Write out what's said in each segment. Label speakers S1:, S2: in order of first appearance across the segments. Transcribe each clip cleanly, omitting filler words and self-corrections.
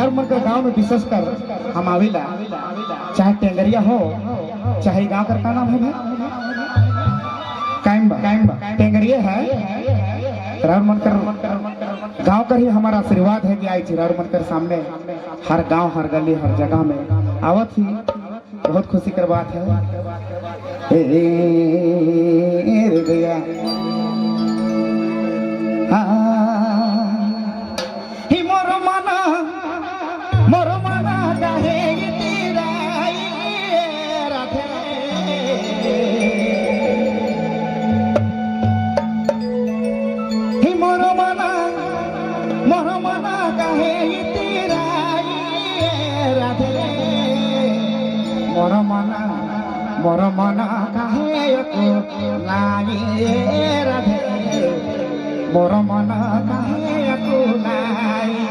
S1: राउर मन का गांव में विशेष कर हम आवेला, चाहे टेंगरिया हो चाहे गांव का नाम है काइम्बा टेंगरिया है। राउर मन कर गांव का ही हमारा आशीर्वाद है कि आई थी राउर मन कर सामने हर गांव हर गली हर जगह में आवत ही बहुत खुशी कर बात है। गया मोर मना गाहे तेरा राधे ही मोर मना गाहे तेरा राधे मोर मना गाहे को लागे राधे मोर मना गाहे को लागे।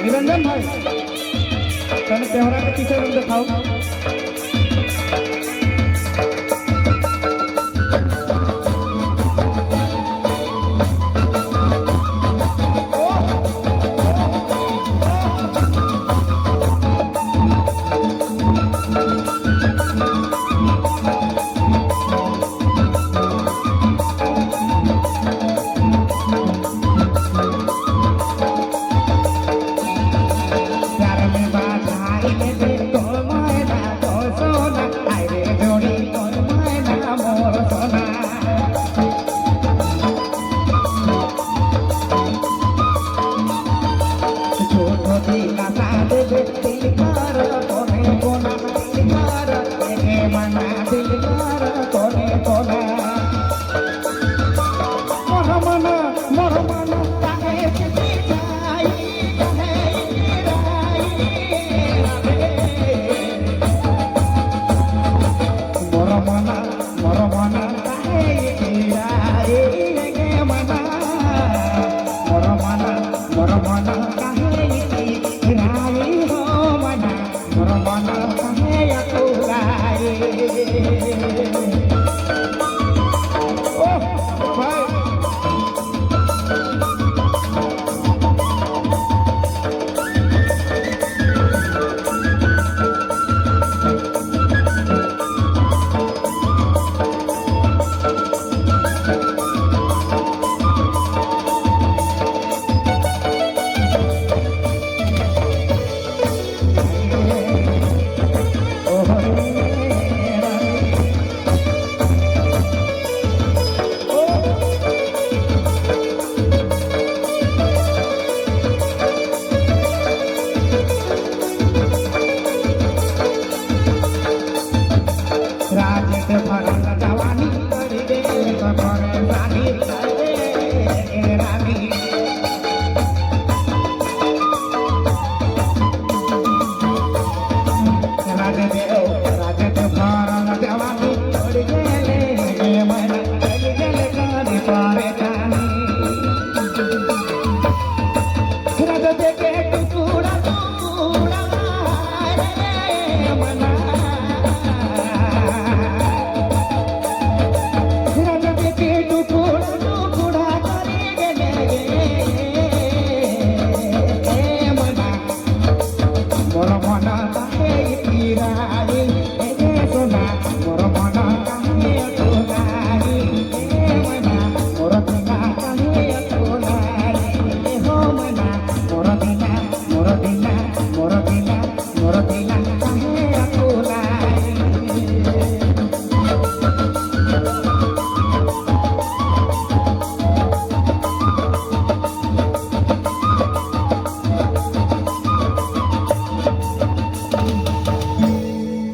S1: निरंजन भाई तने तेहरा के पीछे रूम दिखाओ। प्यार में बात आई तो मैं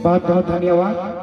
S1: बहुत बहुत धन्यवाद।